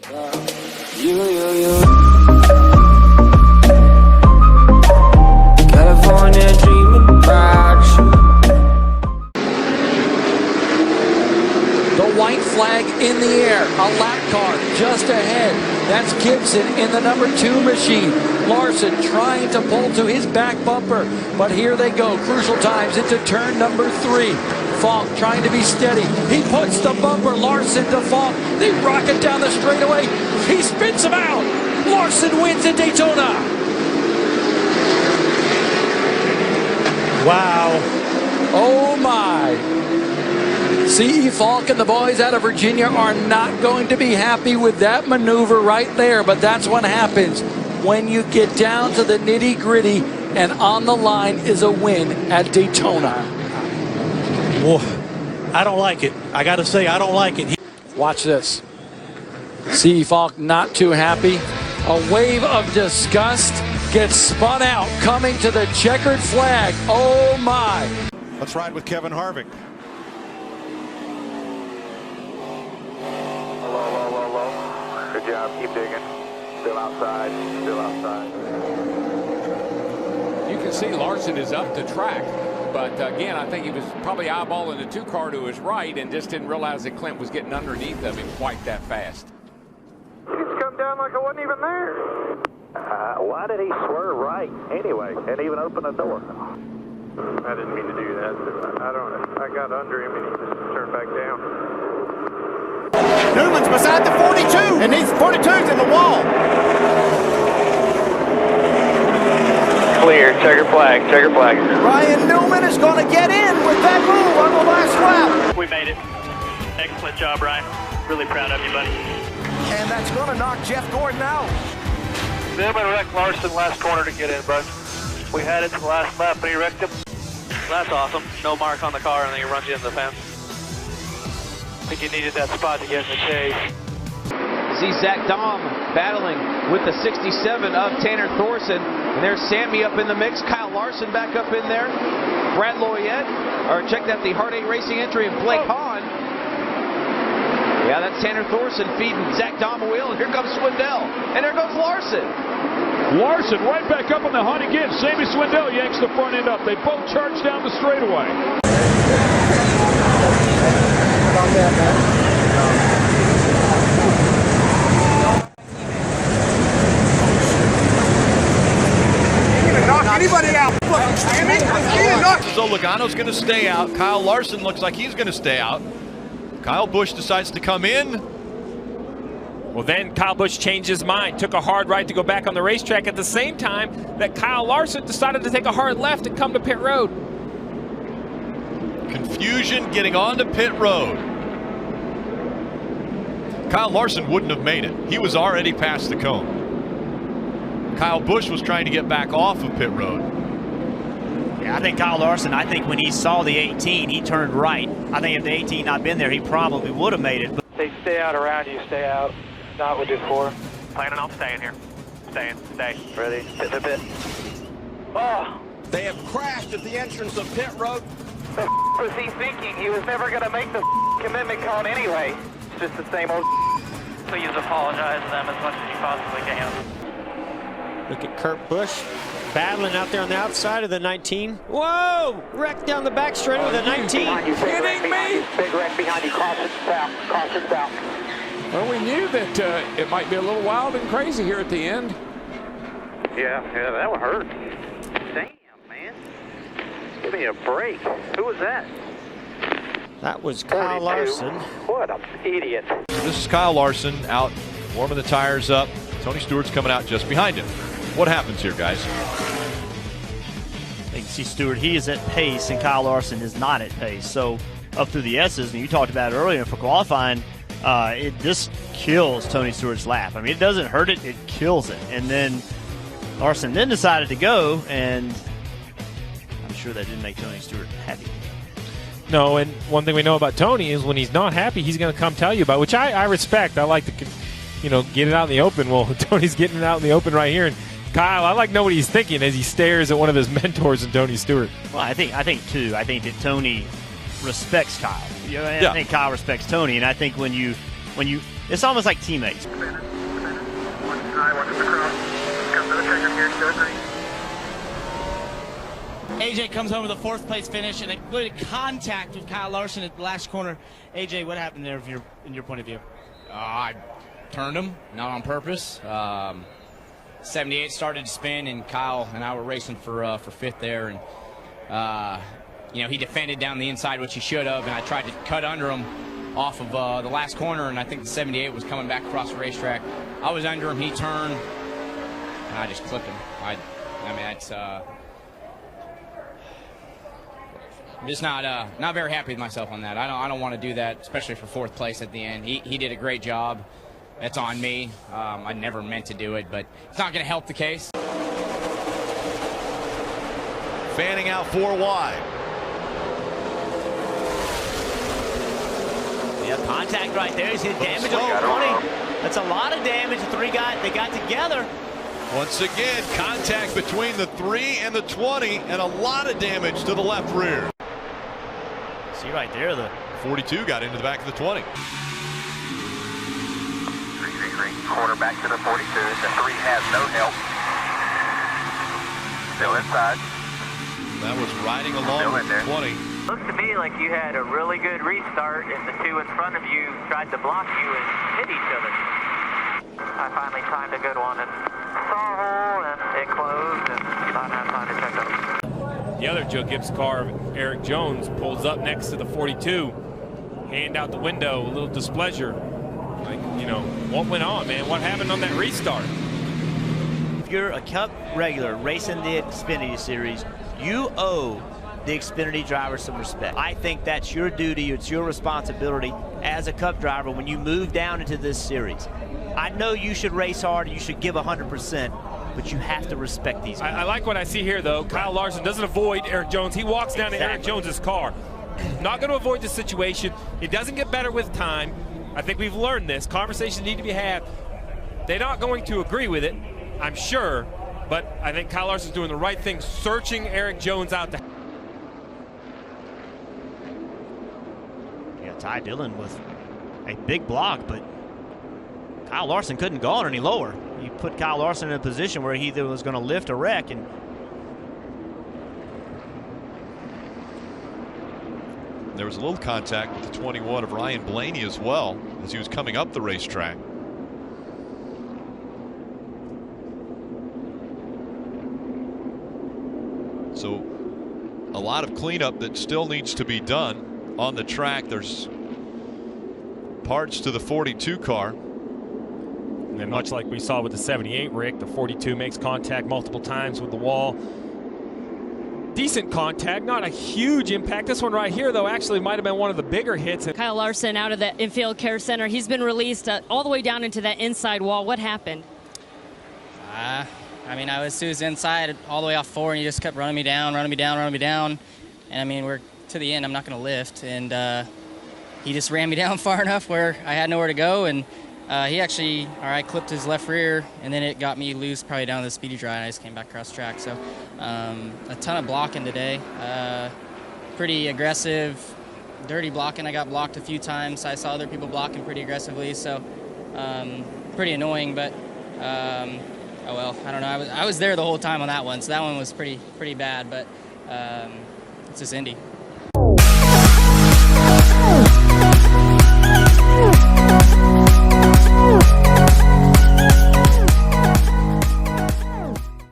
California dreaming about you. The white flag in the air, a lap car just ahead. That's Gibson in the number 2 machine. Larson trying to pull to his back bumper, but here they go. Crucial times into turn number 3. Falk trying to be steady. He puts the bumper. Larson to Falk. They rocket down the straightaway. He spins him out. Larson wins at Daytona. Wow. Oh my. C.E. Falk and the boys out of Virginia are not going to be happy with that maneuver right there, but that's what happens when you get down to the nitty-gritty, and on the line is a win at Daytona. Well, I don't like it. I got to say, I don't like it. Watch this. C.E. Falk not too happy. A wave of disgust gets spun out, coming to the checkered flag. Oh my. Let's ride with Kevin Harvick. Low. Good job. Keep digging. Still outside. Still outside. You can see Larson is up the track, but again, I think he was probably eyeballing the 2 car to his right and just didn't realize that Clint was getting underneath of him quite that fast. He just come down like I wasn't even there. Why did he swerve right anyway and even open the door? I didn't mean to do that. I got under him and he just turned back down. Newman's beside the 42, and these 42's in the wall. Clear. Checker flag. Checker flag. Ryan Newman is going to get in with that move on the last lap. We made it. Excellent job, Ryan. Really proud of you, buddy. And that's going to knock Jeff Gordon out. Newman wrecked Larson last corner to get in, bud. We had it to the last lap, but he wrecked him. That's awesome. No mark on the car, and then he runs you into the fence. I think he needed that spot to get in the chase. See Zach Dahm battling with the 67 of Tanner Thorson. And there's Sammy up in the mix. Kyle Larson back up in there. Brad Loyette, or check out the Hard 8 Racing entry, and Blake Hahn. Yeah, that's Tanner Thorson feeding Zach Dahm a wheel. And here comes Swindell. And there goes Larson. Larson right back up on the hunt again. Sammy Swindell yanks the front end up. They both charge down the straightaway. Anybody out? So Logano's going to stay out. Kyle Larson looks like he's going to stay out. Kyle Busch decides to come in. Well, then Kyle Busch changed his mind, took a hard right to go back on the racetrack at the same time that Kyle Larson decided to take a hard left and come to pit road. Confusion getting onto pit road. Kyle Larson wouldn't have made it. He was already past the cone. Kyle Busch was trying to get back off of pit road. Yeah, I think Kyle Larson, when he saw the 18, he turned right. I think if the 18 not been there, he probably would have made it. They stay out around you, stay out. Not with this 4. Planning on staying here. Stay. Ready? Pit. Oh! They have crashed at the entrance of pit road. The was he thinking? He was never going to make the commitment call anyway. It's just the same old. Please apologize to them as much as you possibly can. Look at Kurt Busch battling out there on the outside of the 19. Whoa! Wrecked down the back straight with a 19. Kidding me? Big wreck behind you. Caution south. Well, we knew that it might be a little wild and crazy here at the end. Yeah, that would hurt. Damn, man. Give me a break. Who was that? That was Kyle Larson. What an idiot. So this is Kyle Larson out warming the tires up. Tony Stewart's coming out just behind him. What happens here, guys? You can see Stewart, he is at pace, and Kyle Larson is not at pace. So up through the S's, and you talked about it earlier for qualifying, it just kills Tony Stewart's lap. I mean, it doesn't hurt it, it kills it. And then Larson then decided to go, and I'm sure that didn't make Tony Stewart happy. No, and one thing we know about Tony is when he's not happy, he's going to come tell you about it, which I respect. I like to, get it out in the open. Well, Tony's getting it out in the open right here. And Kyle, I like know what he's thinking as he stares at one of his mentors in Tony Stewart. Well, I think that Tony respects Kyle. I think Kyle respects Tony, and I think when you It's almost like teammates. AJ comes home with a 4th place finish and included contact with Kyle Larson at the last corner. AJ, what happened there in your point of view? I turned him, not on purpose. 78 started to spin, and Kyle and I were racing for 5th there. And, you know, he defended down the inside, which he should have, and I tried to cut under him off of the last corner, and I think the 78 was coming back across the racetrack. I was under him, he turned, and I just clipped him. I mean, that's... I'm just not very happy with myself on that. I don't want to do that, especially for 4th place at the end. He did a great job. That's on me. I never meant to do it, but it's not going to help the case. Fanning out 4 wide. Yeah, contact right there. He's hit damage on the 20. That's a lot of damage. The 3 they got together. Once again, contact between the 3 and the 20, and a lot of damage to the left rear. See right there, the 42 got into the back of the 20. Corner back to the 42. The 3 has no help. Still inside. That was riding along with the 20. Looks to me like you had a really good restart, and the 2 in front of you tried to block you and hit each other. I finally timed a good one and saw a hole, and it closed, and I don't have time to check up. The other Joe Gibbs car, Erik Jones, pulls up next to the 42. Hand out the window, a little displeasure. Like, you know, what went on, man? What happened on that restart? If you're a Cup regular racing the Xfinity Series, you owe the Xfinity driver some respect. I think that's your duty, it's your responsibility as a Cup driver when you move down into this series. I know you should race hard, you should give 100%, but you have to respect these guys. I like what I see here, though. Kyle Larson doesn't avoid Erik Jones. He walks down to Erik Jones's car. Not going to avoid the situation. It doesn't get better with time. I think we've learned this. Conversations need to be had. They're not going to agree with it, I'm sure, but I think Kyle Larson's doing the right thing, searching Erik Jones out. Yeah, Ty Dillon with a big block, but Kyle Larson couldn't go on any lower. You put Kyle Larson in a position where he either was going to lift or wreck, and there was a little contact with the 21 of Ryan Blaney as well as he was coming up the racetrack. So a lot of cleanup that still needs to be done on the track. There's parts to the 42 car. And much like we saw with the 78, Rick, the 42 makes contact multiple times with the wall. Decent contact, not a huge impact. This one right here, though, actually might have been one of the bigger hits. Kyle Larson out of the infield care center. He's been released all the way down into that inside wall. What happened? I mean, I was to his inside all the way off 4, and he just kept running me down, running me down, running me down. And, I mean, we're to the end. I'm not going to lift. And he just ran me down far enough where I had nowhere to go. And he actually, I clipped his left rear, and then it got me loose probably down to the speedy dry, and I just came back across the track. So a ton of blocking today. Pretty aggressive, dirty blocking. I got blocked a few times. I saw other people blocking pretty aggressively, so pretty annoying. But oh well, I don't know. I was there the whole time on that one, so that one was pretty bad. But it's just Indy.